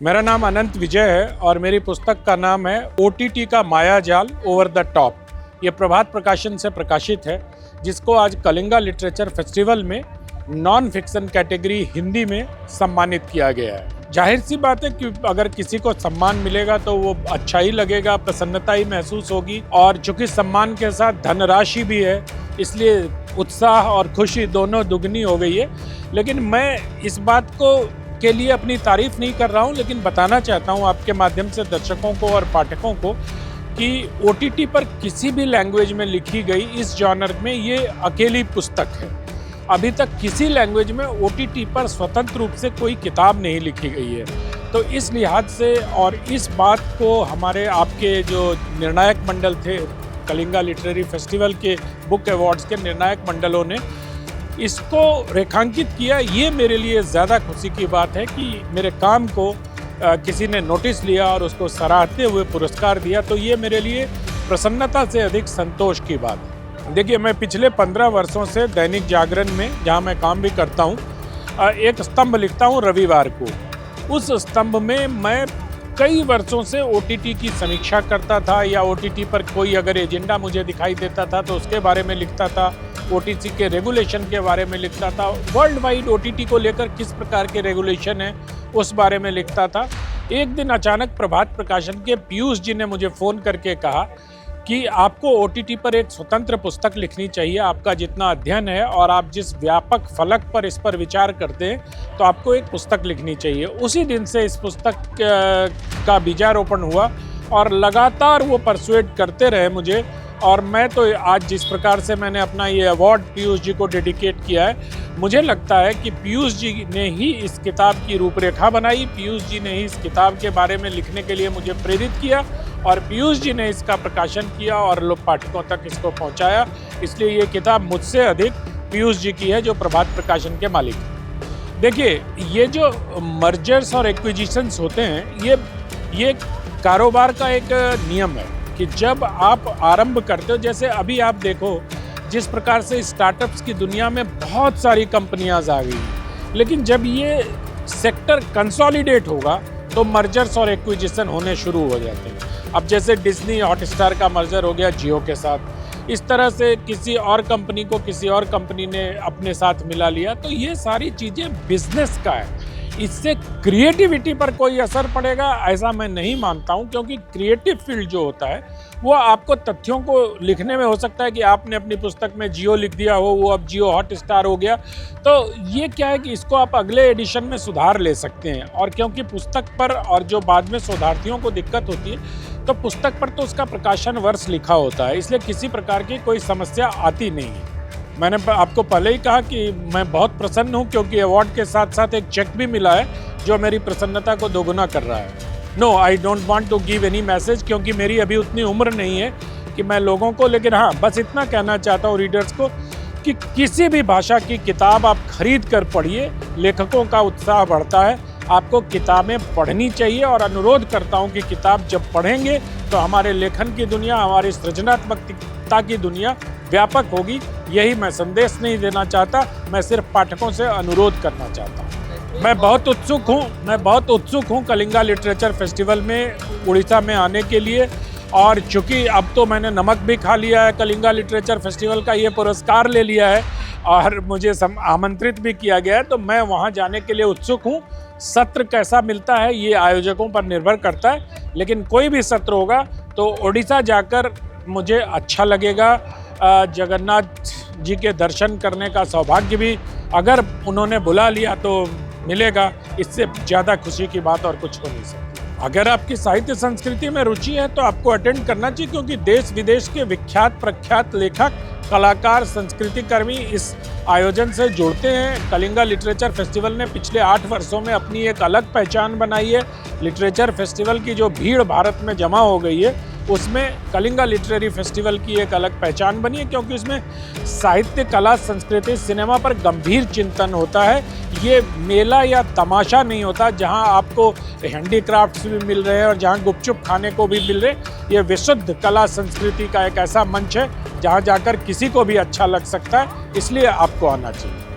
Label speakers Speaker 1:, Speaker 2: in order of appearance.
Speaker 1: मेरा नाम अनंत विजय है और मेरी पुस्तक का नाम है ओटीटी का मायाजाल ओवर द टॉप। ये प्रभात प्रकाशन से प्रकाशित है, जिसको आज कलिंगा लिटरेचर फेस्टिवल में नॉन फिक्शन कैटेगरी हिंदी में सम्मानित किया गया है। जाहिर सी बात है कि अगर किसी को सम्मान मिलेगा तो वो अच्छा ही लगेगा, प्रसन्नता ही महसूस होगी। और चूंकि सम्मान के साथ धनराशि भी है, इसलिए उत्साह और खुशी दोनों दुगनी हो गई है। लेकिन मैं इस बात के लिए अपनी तारीफ नहीं कर रहा हूं, लेकिन बताना चाहता हूं आपके माध्यम से दर्शकों को और पाठकों को कि ओटीटी पर किसी भी लैंग्वेज में लिखी गई इस जॉनर में ये अकेली पुस्तक है। अभी तक किसी लैंग्वेज में ओटीटी पर स्वतंत्र रूप से कोई किताब नहीं लिखी गई है। तो इस लिहाज से और इस बात को हमारे आपके जो निर्णायक मंडल थे, कलिंगा लिटरेरी फेस्टिवल के बुक अवार्ड्स के निर्णायक मंडलों ने इसको रेखांकित किया। ये मेरे लिए ज़्यादा खुशी की बात है कि मेरे काम को किसी ने नोटिस लिया और उसको सराहते हुए पुरस्कार दिया। तो ये मेरे लिए प्रसन्नता से अधिक संतोष की बात है। देखिए, मैं पिछले 15 वर्षों से दैनिक जागरण में, जहाँ मैं काम भी करता हूँ, एक स्तंभ लिखता हूँ रविवार को। उस स्तंभ में मैं कई वर्षों से ओटीटी की समीक्षा करता था, या ओटीटी पर कोई अगर एजेंडा मुझे दिखाई देता था तो उसके बारे में लिखता था, ओटीटी के रेगुलेशन के बारे में लिखता था, वर्ल्ड वाइड ओटीटी को लेकर किस प्रकार के रेगुलेशन है उस बारे में लिखता था। एक दिन अचानक प्रभात प्रकाशन के पीयूष जी ने मुझे फ़ोन करके कहा कि आपको ओटीटी पर एक स्वतंत्र पुस्तक लिखनी चाहिए। आपका जितना अध्ययन है और आप जिस व्यापक फलक पर इस पर विचार करते हैं, तो आपको एक पुस्तक लिखनी चाहिए। उसी दिन से इस पुस्तक का बीजारोपण हुआ और लगातार वो परसुएड करते रहे मुझे। और मैं तो आज जिस प्रकार से मैंने अपना ये अवार्ड पीयूष जी को डेडिकेट किया है, मुझे लगता है कि पीयूष जी ने ही इस किताब की रूपरेखा बनाई, पीयूष जी ने ही इस किताब के बारे में लिखने के लिए मुझे प्रेरित किया, और पीयूष जी ने इसका प्रकाशन किया और लोग पाठकों तक इसको पहुंचाया। इसलिए ये किताब मुझसे अधिक पीयूष जी की है, जो प्रभात प्रकाशन के मालिक हैं। देखिए, ये जो मर्जर्स और एक्विजिशंस होते हैं, ये कारोबार का एक नियम है कि जब आप आरंभ करते हो, जैसे अभी आप देखो जिस प्रकार से स्टार्टअप्स की दुनिया में बहुत सारी कंपनियां आ गई, लेकिन जब ये सेक्टर कंसोलिडेट होगा तो मर्जर्स और एक्विजिशन होने शुरू हो जाते हैं। अब जैसे डिज्नी हॉटस्टार का मर्जर हो गया जियो के साथ, इस तरह से किसी और कंपनी को किसी और कंपनी ने अपने साथ मिला लिया। तो ये सारी चीज़ें बिजनेस का है। इससे क्रिएटिविटी पर कोई असर पड़ेगा ऐसा मैं नहीं मानता हूं, क्योंकि क्रिएटिव फील्ड जो होता है वो आपको तथ्यों को लिखने में, हो सकता है कि आपने अपनी पुस्तक में जियो लिख दिया हो, वो अब जियो हॉटस्टार हो गया। तो ये क्या है कि इसको आप अगले एडिशन में सुधार ले सकते हैं। और क्योंकि पुस्तक पर और जो बाद में शोधार्थियों को दिक्कत होती है, तो पुस्तक पर तो उसका प्रकाशन वर्ष लिखा होता है, इसलिए किसी प्रकार की कोई समस्या आती नहीं है। मैंने आपको पहले ही कहा कि मैं बहुत प्रसन्न हूं, क्योंकि अवार्ड के साथ साथ एक चेक भी मिला है जो मेरी प्रसन्नता को दोगुना कर रहा है। No, I don't want to give any message, क्योंकि मेरी अभी उतनी उम्र नहीं है कि मैं लोगों को, लेकिन हाँ, बस इतना कहना चाहता हूँ रीडर्स को कि किसी भी भाषा की किताब आप खरीद कर पढ़िए, लेखकों का उत्साह बढ़ता है। आपको किताबें पढ़नी चाहिए, और अनुरोध करता हूँ कि किताब जब पढ़ेंगे तो हमारे लेखन की दुनिया, हमारी सृजनात्मकता की दुनिया व्यापक होगी। यही मैं संदेश नहीं देना चाहता, मैं सिर्फ पाठकों से अनुरोध करना चाहता हूँ। मैं बहुत उत्सुक हूँ कलिंगा लिटरेचर फेस्टिवल में उड़ीसा में आने के लिए। और चूँकि अब तो मैंने नमक भी खा लिया है, कलिंगा लिटरेचर फेस्टिवल का ये पुरस्कार ले लिया है और मुझे आमंत्रित भी किया गया है, तो मैं वहाँ जाने के लिए उत्सुक हूँ। सत्र कैसा मिलता है ये आयोजकों पर निर्भर करता है, लेकिन कोई भी सत्र होगा तो उड़ीसा जाकर मुझे अच्छा लगेगा। जगन्नाथ जी के दर्शन करने का सौभाग्य भी अगर उन्होंने बुला लिया तो मिलेगा। इससे ज़्यादा खुशी की बात और कुछ हो नहीं सकती। अगर आपकी साहित्य संस्कृति में रुचि है तो आपको अटेंड करना चाहिए, क्योंकि देश विदेश के विख्यात प्रख्यात लेखक, कलाकार, संस्कृति कर्मी इस आयोजन से जुड़ते हैं। कलिंगा लिटरेचर फेस्टिवल ने पिछले 8 वर्षों में अपनी एक अलग पहचान बनाई है। लिटरेचर फेस्टिवल की जो भीड़ भारत में जमा हो गई है, उसमें कलिंगा लिटरेरी फेस्टिवल की एक अलग पहचान बनी है, क्योंकि उसमें साहित्य, कला, संस्कृति, सिनेमा पर गंभीर चिंतन होता है। ये मेला या तमाशा नहीं होता जहां आपको हैंडीक्राफ्ट्स भी मिल रहे हैं और जहां गुपचुप खाने को भी मिल रहे। ये विशुद्ध कला संस्कृति का एक ऐसा मंच है जहां जाकर किसी को भी अच्छा लग सकता है, इसलिए आपको आना चाहिए।